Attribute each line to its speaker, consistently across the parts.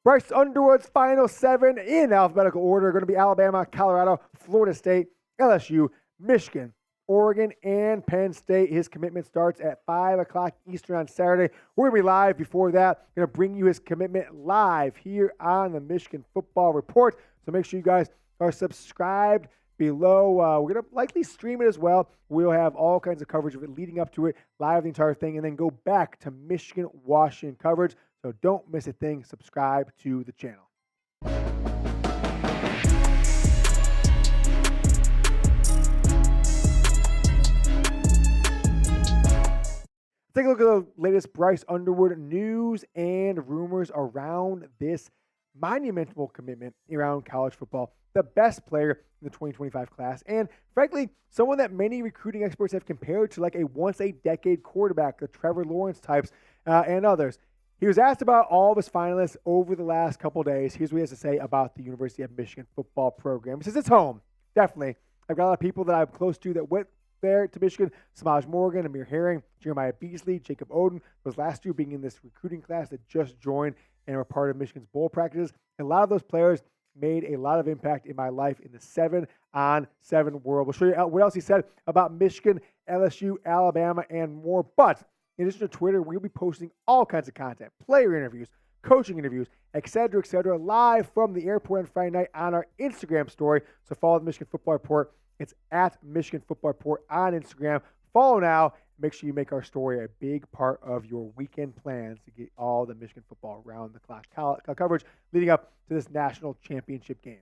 Speaker 1: Bryce Underwood's final 7 in alphabetical order are going to be Alabama, Colorado, Florida State, LSU, Michigan, Oregon, and Penn State. His commitment starts at 5 o'clock Eastern on Saturday. We're going to be live before that. Going to bring you his commitment live here on the Michigan Football Report. So make sure you guys are subscribed below. We're going to likely stream it as well. We'll have all kinds of coverage of it leading up to it, live the entire thing, and then go back to Michigan-Washington coverage. So don't miss a thing. Subscribe to the channel. Take a look at the latest Bryce Underwood news and rumors around this monumental commitment around college football. The best player in the 2025 class, and frankly, someone that many recruiting experts have compared to like a once-a-decade quarterback, the Trevor Lawrence types and others. He was asked about all of his finalists over the last couple of days. Here's what he has to say about the University of Michigan football program. He says, it's home, definitely. I've got a lot of people that I'm close to that went there to Michigan. Samaj Morgan, Amir Herring, Jeremiah Beasley, Jacob Oden. Those last two being in this recruiting class that just joined and were part of Michigan's bowl practices. And a lot of those players made a lot of impact in my life in the 7-on-7 world. We'll show you what else he said about Michigan, LSU, Alabama, and more. But in addition to Twitter, we'll be posting all kinds of content, player interviews, coaching interviews, et cetera, live from the airport on Friday night on our Instagram story. So follow the Michigan Football Report. It's at Michigan Football Report on Instagram. Follow now. Make sure you make our story a big part of your weekend plans to get all the Michigan football around the clock coverage leading up to this national championship game.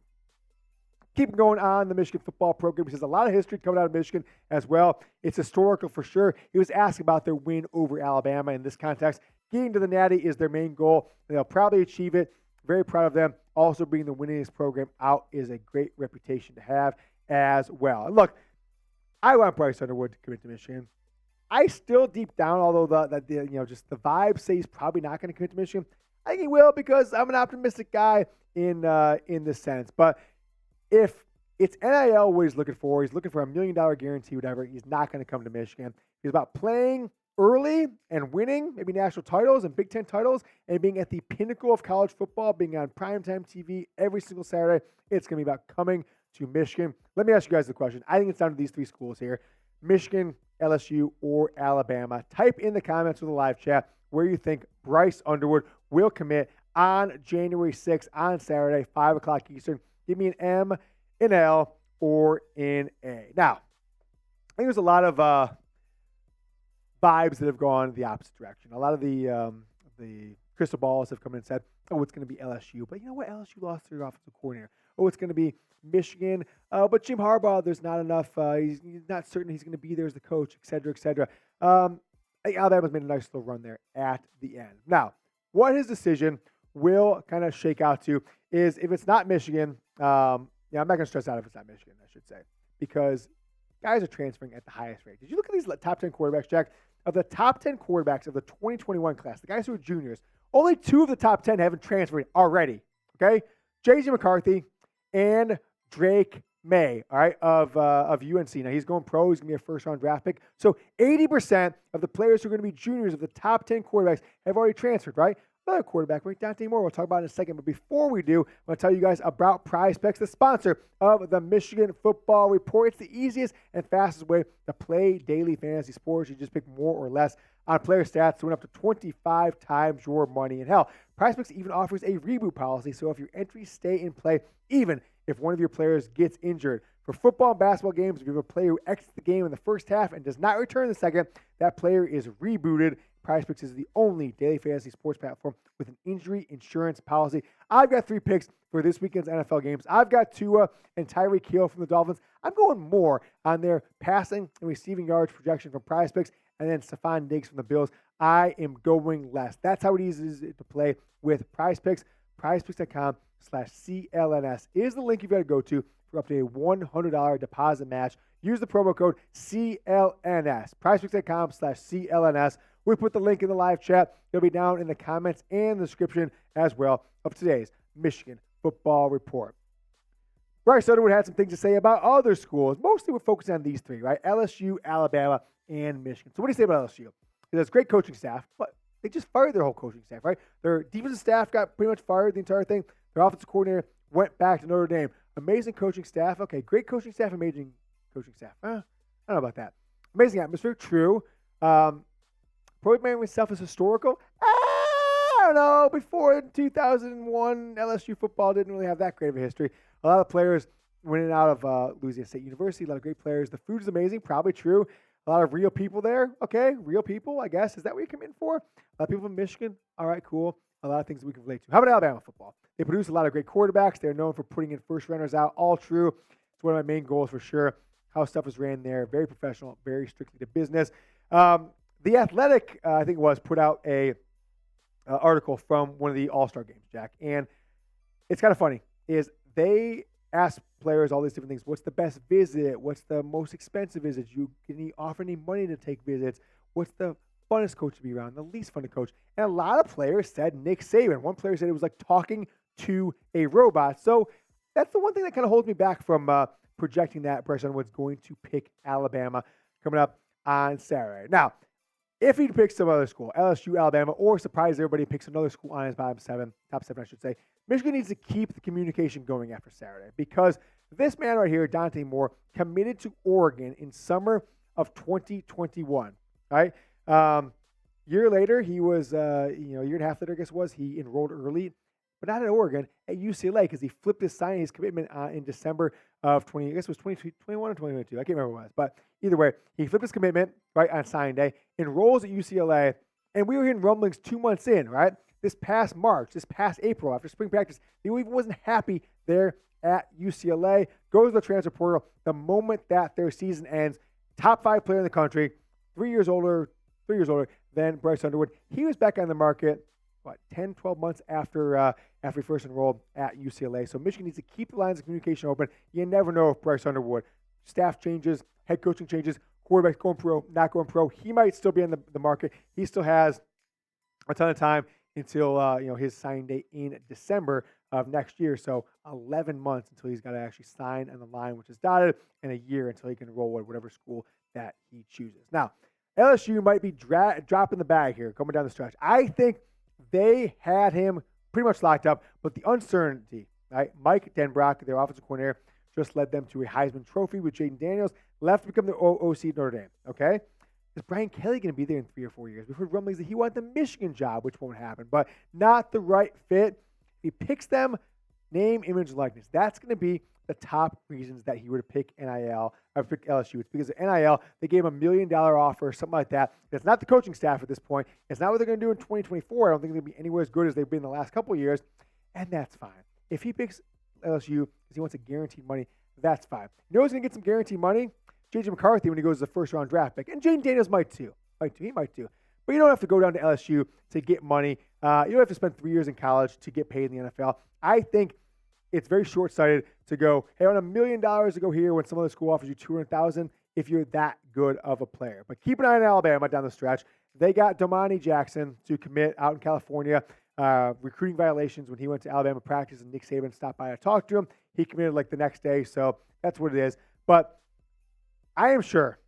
Speaker 1: Keep going on the Michigan football program because there's a lot of history coming out of Michigan as well. It's historical for sure. He was asked about their win over Alabama in this context. Getting to the Natty is their main goal. They'll probably achieve it. Very proud of them. Also, being the winningest program out is a great reputation to have as well. And look, I want Bryce Underwood to commit to Michigan. I still deep down, although just the vibes say he's probably not going to commit to Michigan, I think he will because I'm an optimistic guy in this sense. But if it's NIL what he's looking for a $1 million guarantee, whatever, he's not going to come to Michigan. He's about playing early and winning, maybe national titles and Big Ten titles, and being at the pinnacle of college football, being on primetime TV every single Saturday. It's going to be about coming to Michigan. Let me ask you guys the question. I think it's down to these three schools here: Michigan, LSU, or Alabama. Type in the comments or the live chat where you think Bryce Underwood will commit on January 6th on Saturday, 5 o'clock Eastern. Give me an M, an L, or an A. Now, I think there's a lot of vibes that have gone the opposite direction. A lot of the crystal balls have come in and said, oh, it's going to be LSU. But you know what? LSU lost their offensive coordinator. Oh, it's going to be Michigan. But Jim Harbaugh, there's not enough. He's not certain he's going to be there as the coach, et cetera, et cetera. I think Alabama's made a nice little run there at the end. Now, what his decision will kind of shake out to is if it's not Michigan, I'm not going to stress out if it's not Michigan, I should say, because guys are transferring at the highest rate. Did you look at these top 10 quarterbacks, Jack? Of the top 10 quarterbacks of the 2021 class, the guys who are juniors, only 2 of the top 10 haven't transferred already, okay? JJ McCarthy and Drake May, all right, of UNC. Now, he's going pro. He's going to be a first-round draft pick. So 80% of the players who are going to be juniors of the top 10 quarterbacks have already transferred, right? Another quarterback, right? Dante Moore. We'll talk about it in a second. But before we do, I'm going to tell you guys about PrizePicks, the sponsor of the Michigan Football Report. It's the easiest and fastest way to play daily fantasy sports. You just pick more or less on player stats to win up to 25 times your money. And hell, PrizePicks even offers a reboot policy. So if your entries stay in play, even if one of your players gets injured. For football and basketball games, if you have a player who exits the game in the first half and does not return in the second, that player is rebooted. PrizePicks is the only daily fantasy sports platform with an injury insurance policy. I've got 3 picks for this weekend's NFL games. I've got Tua and Tyreek Hill from the Dolphins. I'm going more on their passing and receiving yards projection from PrizePicks, and then Stephon Diggs from the Bills. I am going less. That's how it is to play with PrizePicks. PrizePicks.com/CLNS is the link you've got to go to for up to a $100 deposit match. Use the promo code CLNS. PrizePicks.com/CLNS. We put the link in the live chat. It'll be down in the comments and the description as well of today's Michigan Football Report. Bryce Underwood had some things to say about other schools. Mostly we're focusing on these 3, right? LSU, Alabama, and Michigan. So what do you say about LSU? He has great coaching staff, but they just fired their whole coaching staff, right? Their defensive staff got pretty much fired, the entire thing. Their offensive coordinator went back to Notre Dame. Amazing coaching staff. Okay, great coaching staff, amazing coaching staff. I don't know about that. Amazing atmosphere, true. Programming itself is historical. I don't know. Before 2001, LSU football didn't really have that great of a history. A lot of players went in and out of Louisiana State University. A lot of great players. The food is amazing, probably true. A lot of real people there. Okay, real people, I guess. Is that what you come in for? A lot of people from Michigan. All right, cool. A lot of things that we can relate to. How about Alabama football? They produce a lot of great quarterbacks. They're known for putting in first runners out. All true. It's one of my main goals for sure. How stuff is ran there. Very professional, very strictly to business. The Athletic, I think it was, put out a article from one of the All-Star games, Jack. And it's kind of funny. Is they ask players all these different things. What's the best visit? What's the most expensive visit? Can you offer any money to take visits? What's the funnest coach to be around? The least fun coach? And a lot of players said Nick Saban. One player said it was like talking to a robot. So that's the one thing that kind of holds me back from projecting that Bryce Underwood's going to pick Alabama coming up on Saturday. Now, if he picks some other school, LSU, Alabama, or surprise everybody picks another school on his top seven, I should say, Michigan needs to keep the communication going after Saturday because this man right here, Dante Moore, committed to Oregon in summer of 2021. Right, year later, he was, year and a half later, I guess it was, he enrolled early, but not at Oregon, at UCLA because he flipped his commitment in December of 2021 or 2022. I can't remember what it was, but either way, he flipped his commitment right on signing day, enrolls at UCLA, and we were hearing rumblings 2 months in, right? This past March, this past April, after spring practice, he even wasn't happy there at UCLA, goes to the transfer portal. The moment that their season ends, top 5 player in the country, 3 years older than Bryce Underwood. He was back on the market, 10, 12 months after he first enrolled at UCLA. So Michigan needs to keep the lines of communication open. You never know if Bryce Underwood, staff changes, head coaching changes, quarterbacks going pro, not going pro. He might still be in the market. He still has a ton of time until his signing date in December of next year. So 11 months until he's got to actually sign on the line, which is dotted, and a year until he can enroll at whatever school that he chooses. Now, LSU might be dropping the bag here coming down the stretch. I think they had him pretty much locked up, but the uncertainty, right? Mike Denbrock, their offensive coordinator, just led them to a Heisman Trophy with Jaden Daniels, left to become the OC at Notre Dame, okay? Is Brian Kelly going to be there in 3 or 4 years? We've heard rumblings that he wanted the Michigan job, which won't happen, but not the right fit. If he picks them, name, image, likeness. That's going to be the top reasons that he would pick NIL or pick LSU. It's because of NIL. They gave him $1 million offer or something like that. It's not the coaching staff at this point. It's not what they're going to do in 2024. I don't think they're going to be anywhere as good as they've been the last couple of years, and that's fine. If he picks LSU because he wants a guaranteed money, that's fine. You know who's going to get some guaranteed money? JJ McCarthy when he goes to the first-round draft pick. And Jaden Daniels might too. He might too. But you don't have to go down to LSU to get money. You don't have to spend 3 years in college to get paid in the NFL. I think it's very short-sighted to go, hey, I want $1 million to go here when some other school offers you $200,000 if you're that good of a player. But keep an eye on Alabama down the stretch. They got Domani Jackson to commit out in California. Recruiting violations when he went to Alabama practice and Nick Saban stopped by to talk to him. He committed like the next day, so that's what it is. But I am sure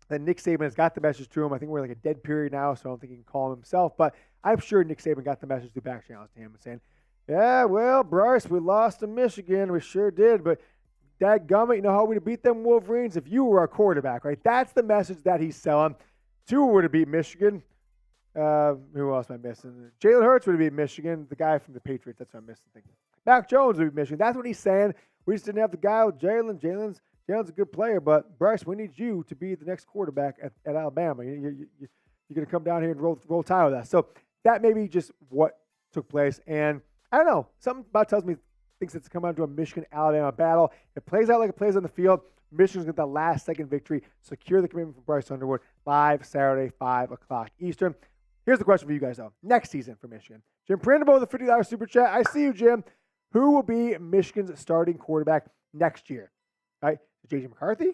Speaker 1: that Nick Saban has got the message to him. I think we're like a dead period now, so I don't think he can call him himself. But I'm sure Nick Saban got the message through back channels to him and saying, yeah, well, Bryce, we lost to Michigan. We sure did. But dadgummit, you know how we'd beat them Wolverines if you were our quarterback, right? That's the message that he's selling. Two were to beat Michigan. Who else am I missing? Jalen Hurts would beat Michigan. The guy from the Patriots. That's what I'm missing. Thinking. Mac Jones would beat Michigan. That's what he's saying. We just didn't have the guy with Jalen. Jalen's a good player, but Bryce, we need you to be the next quarterback at Alabama. You're going to come down here and roll tide with us. So that may be just what took place. And I don't know. Something about tells me thinks it's come down to a Michigan-Alabama battle. It plays out like it plays on the field. Michigan's got the last-second victory. Secure the commitment from Bryce Underwood. Live Saturday, 5 o'clock Eastern. Here's the question for you guys, though. Next season for Michigan. Jim Prindable with a $50 Super Chat. I see you, Jim. Who will be Michigan's starting quarterback next year? Right? JJ McCarthy?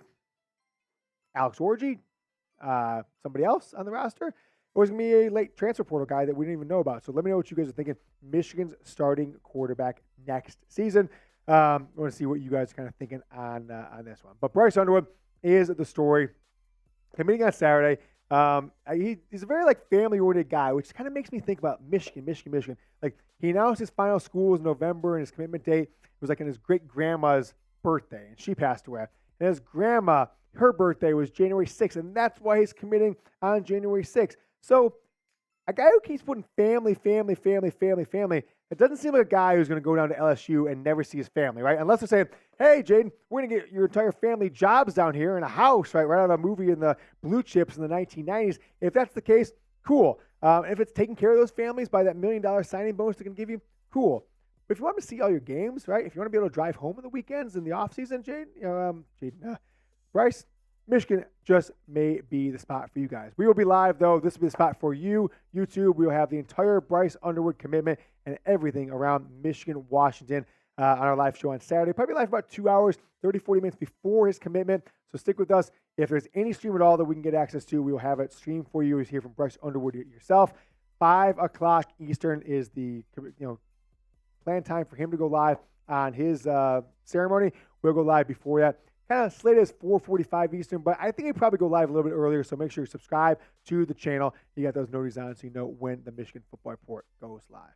Speaker 1: Alex Orji? Somebody else on the roster? Or is it going to be a late transfer portal guy that we didn't even know about? So let me know what you guys are thinking. Michigan's starting quarterback next season. I want to see what you guys are kind of thinking on this one. But Bryce Underwood is the story. Committing on Saturday. He's a very family-oriented guy, which kind of makes me think about Michigan. Like, he announced his final schools in November, and his commitment date was in his great grandma's birthday, and she passed away. And his grandma, her birthday was January 6th, and that's why he's committing on January 6th. So a guy who keeps putting family, it doesn't seem like a guy who's going to go down to LSU and never see his family, right? Unless they're saying, hey, Jaden, we're going to get your entire family jobs down here in a house, right out of a movie in the Blue Chips in the 1990s. If that's the case, cool. If it's taking care of those families by that $1 million signing bonus they can give you, cool. But if you want to see all your games, right, if you want to be able to drive home on the weekends in the offseason, Bryce, Michigan just may be the spot for you guys. We will be live, though. This will be the spot for you. YouTube, we will have the entire Bryce Underwood commitment and everything around Michigan, Washington on our live show on Saturday. Probably live about 2 hours, 30, 40 minutes before his commitment. So stick with us. If there's any stream at all that we can get access to, we will have it streamed for you. He's here from Bryce Underwood yourself. 5 o'clock Eastern is the planned time for him to go live on his ceremony. We'll go live before that. Kind of slated as 4:45 Eastern, but I think he'd probably go live a little bit earlier, so make sure you subscribe to the channel. You got those notices on so you know when the Michigan Football Report goes live.